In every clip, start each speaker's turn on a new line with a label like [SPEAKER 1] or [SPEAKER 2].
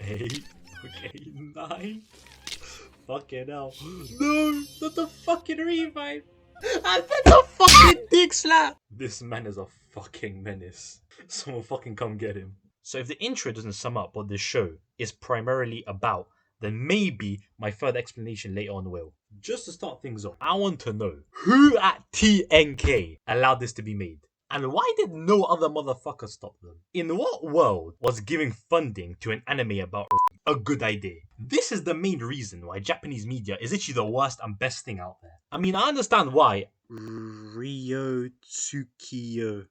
[SPEAKER 1] 8. Okay, 9. Fucking hell. No, not the fucking revive. And then the fucking dick slap. This man is a fucking menace. Someone fucking come get him. So if the intro doesn't sum up what this show is primarily about, then maybe my further explanation later on will. Just to start things off, I want to know who at TNK allowed this to be made? And why did no other motherfucker stop them? In what world was giving funding to an anime about a good idea? This is the main reason why Japanese media is literally the worst and best thing out there. I mean, I understand why Ryo Tsukiyo.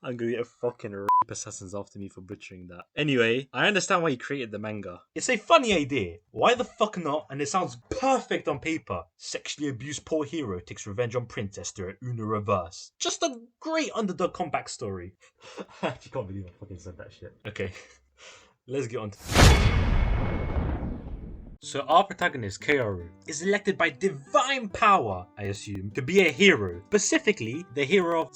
[SPEAKER 1] I'm gonna get fucking rape assassins after me for butchering that. Anyway, I understand why he created the manga. It's a funny idea. Why the fuck not? And it sounds perfect on paper. Sexually abused poor hero takes revenge on princess through an Uno reverse. Just a great underdog comeback story. I actually can't believe I fucking said that shit. Okay, let's get on to So our protagonist, Kaoru, is elected by divine power, I assume, to be a hero. Specifically, the hero of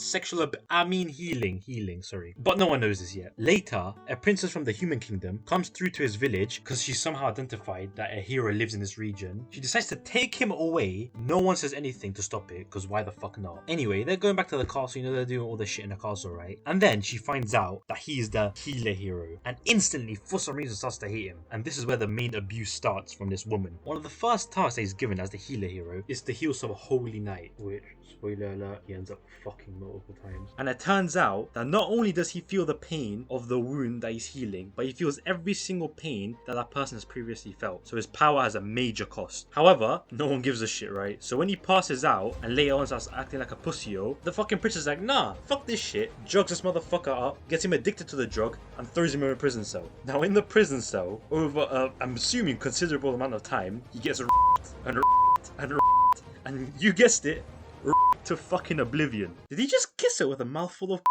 [SPEAKER 1] healing, sorry. But no one knows this yet. Later, a princess from the human kingdom comes through to his village because she's somehow identified that a hero lives in this region. She decides to take him away. No one says anything to stop it, because why the fuck not? Anyway, they're going back to the castle, they're doing all the shit in the castle, right? And then she finds out that he's the healer hero, and instantly, for some reason, starts to hate him. And this is where the main abuse starts from this woman. One of the first tasks that he's given as the healer hero is to heal some holy knight, which, spoiler alert, he ends up fucking multiple times. And it turns out that not only does he feel the pain of the wound that he's healing, but he feels every single pain that that person has previously felt. So his power has a major cost. However, no one gives a shit, right? So when he passes out and later on starts acting like a pussyo, the fucking princess is like, nah, fuck this shit, drugs this motherfucker up, gets him addicted to the drug, and throws him in a prison cell. Now in the prison cell, over I'm assuming considerable amount of time, he gets and you guessed it, to fucking oblivion. Did he just kiss her with a mouthful of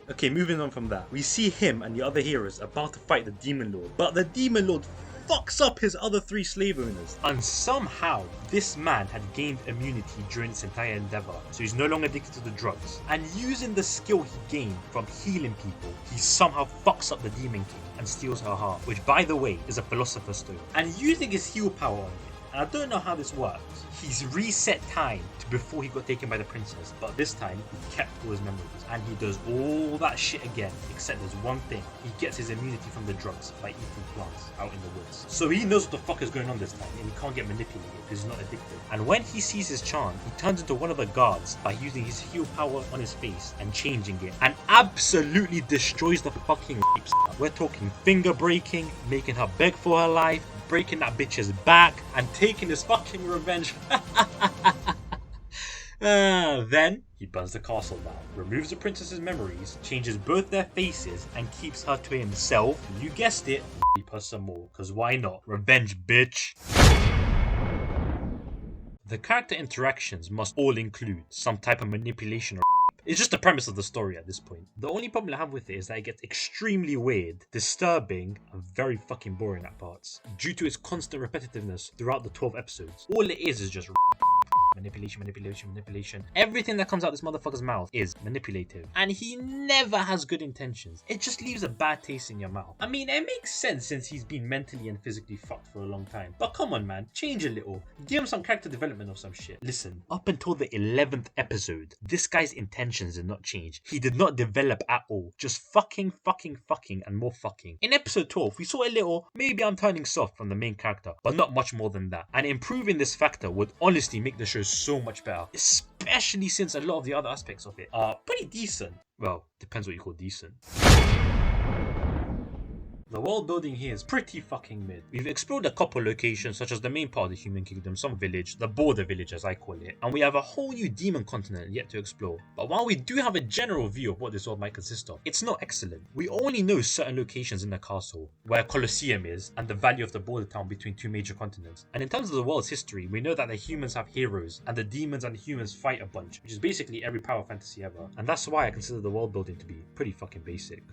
[SPEAKER 1] Okay, moving on from that, we see him and the other heroes about to fight the Demon Lord, but the Demon Lord fucks up his other 3 slave owners. And somehow, this man had gained immunity during this entire endeavor, so he's no longer addicted to the drugs. And using the skill he gained from healing people, he somehow fucks up the Demon King and steals her heart, which by the way is a Philosopher's Stone. And using his heal power on it, and I don't know how this works, he's reset time to before he got taken by the princess, but this time he kept all his memories. And he does all that shit again, except there's one thing. He gets his immunity from the drugs by eating plants out in the woods. So he knows what the fuck is going on this time, and he can't get manipulated because he's not addicted. And when he sees his charm, he turns into one of the guards by using his heal power on his face and changing it, and absolutely destroys the fucking rapes. We're talking finger breaking, making her beg for her life, breaking that bitch's back, and taking his fucking revenge. Then he burns the castle down, removes the princess's memories, changes both their faces, and keeps her to himself. You guessed it, rape her some more, cause why not? Revenge, bitch. The character interactions must all include some type of manipulation or It's just the premise of the story at this point. The only problem I have with it is that it gets extremely weird, disturbing, and very fucking boring at parts, due to its constant repetitiveness throughout the 12 episodes. All it is just manipulation. Everything that comes out this motherfucker's mouth is manipulative, and he never has good intentions. It just leaves a bad taste in your mouth. I mean, it makes sense since he's been mentally and physically fucked for a long time, but come on man, change a little, give him some character development or some shit. Listen, up until the 11th episode, this guy's intentions did not change. He did not develop at all, just fucking and more fucking. In episode 12, we saw a little, maybe I'm turning soft from the main character, but not much more than that, and improving this factor would honestly make the show so much better, especially since a lot of the other aspects of it are pretty decent. Well, depends what you call decent. The world building here is pretty fucking mid. We've explored a couple locations such as the main part of the human kingdom, some village, the border village as I call it, and we have a whole new demon continent yet to explore. But while we do have a general view of what this world might consist of, it's not excellent. We only know certain locations in the castle, where a Colosseum is, and the value of the border town between 2 major continents. And in terms of the world's history, we know that the humans have heroes, and the demons and the humans fight a bunch, which is basically every power fantasy ever. And that's why I consider the world building to be pretty fucking basic.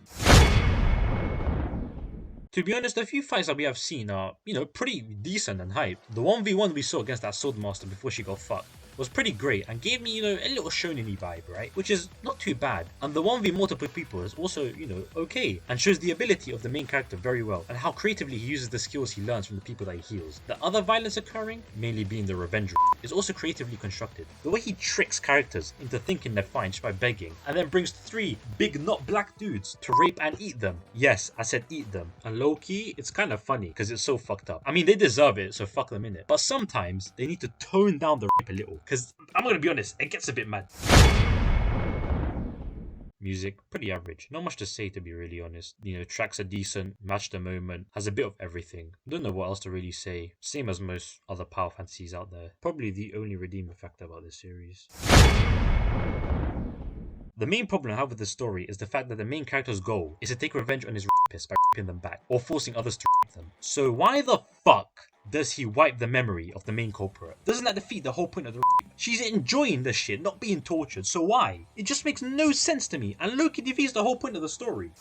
[SPEAKER 1] To be honest, the few fights that we have seen are, pretty decent and hype. The 1v1 we saw against that Swordmaster before she got fucked, was pretty great and gave me, a little shonen-y vibe, right? Which is not too bad. And the 1v multiple people is also, okay, and shows the ability of the main character very well, and how creatively he uses the skills he learns from the people that he heals. The other violence occurring, mainly being the revenge, is also creatively constructed. The way he tricks characters into thinking they're fine just by begging, and then brings 3 big not black dudes to rape and eat them. Yes, I said eat them. And low-key, it's kind of funny because it's so fucked up. I mean, they deserve it, so fuck them in it. But sometimes they need to tone down the rape a little, because I'm gonna be honest, it gets a bit mad. Music, pretty average. Not much to say, to be really honest. Tracks are decent, match the moment, has a bit of everything. Don't know what else to really say. Same as most other power fantasies out there. Probably the only redeeming factor about this series. The main problem I have with the story is the fact that the main character's goal is to take revenge on his rapists by raping them back, or forcing others to rape them. So why the fuck does he wipe the memory of the main culprit? Doesn't that defeat the whole point of the rape? She's enjoying the shit, not being tortured, so why? It just makes no sense to me, and Loki defeats the whole point of the story.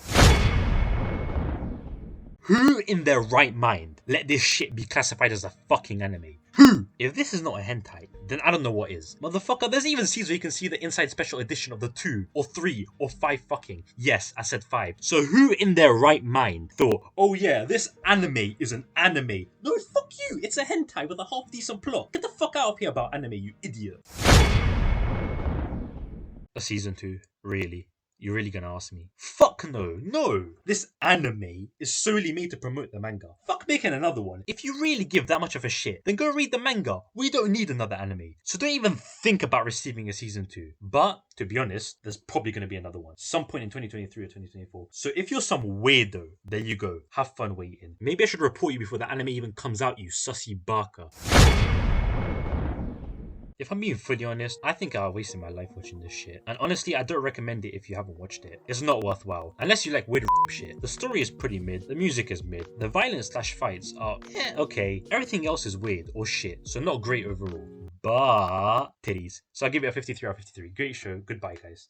[SPEAKER 1] Who in their right mind let this shit be classified as a fucking anime? Who? If this is not a hentai, then I don't know what is. Motherfucker, there's even scenes where you can see the inside special edition of the 2, or 3, or 5 fucking. Yes, I said 5. So who in their right mind thought, oh yeah, this anime is an anime? No, fuck you, it's a hentai with a half decent plot. Get the fuck out of here about anime, you idiot. A season 2, really? You're really gonna ask me? Fuck no, no! This anime is solely made to promote the manga. Fuck making another one. If you really give that much of a shit, then go read the manga. We don't need another anime. So don't even think about receiving a season 2. But, to be honest, there's probably gonna be another one. Some point in 2023 or 2024. So if you're some weirdo, there you go. Have fun waiting. Maybe I should report you before the anime even comes out, you sussy baka. If I'm being fully honest, I think I wasted my life watching this shit. And honestly, I don't recommend it if you haven't watched it. It's not worthwhile. Unless you like weird shit. The story is pretty mid, the music is mid, the violence/fights are okay. Everything else is weird or shit, so not great overall. But titties. So I'll give it a 53 out of 53. Great show. Goodbye, guys.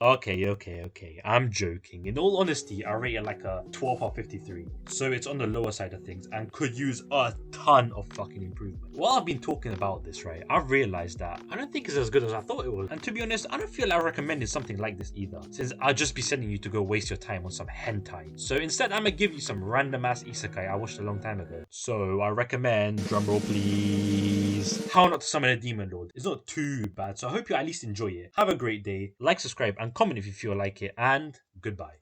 [SPEAKER 1] Okay. I'm joking. In all honesty, I rate it like a 12 out of 53. So it's on the lower side of things and could use a ton of fucking improvement. While I've been talking about this, right, I've realized that I don't think it's as good as I thought it was. And to be honest, I don't feel like recommending something like this either, since I'll just be sending you to go waste your time on some hentai. So instead, I'm gonna give you some random ass isekai I watched a long time ago. So I recommend, drumroll please, How Not to Summon a Demon Lord. It's not too bad, so I hope you at least enjoy it. Have a great day. Like, subscribe, and comment if you feel like it, and goodbye.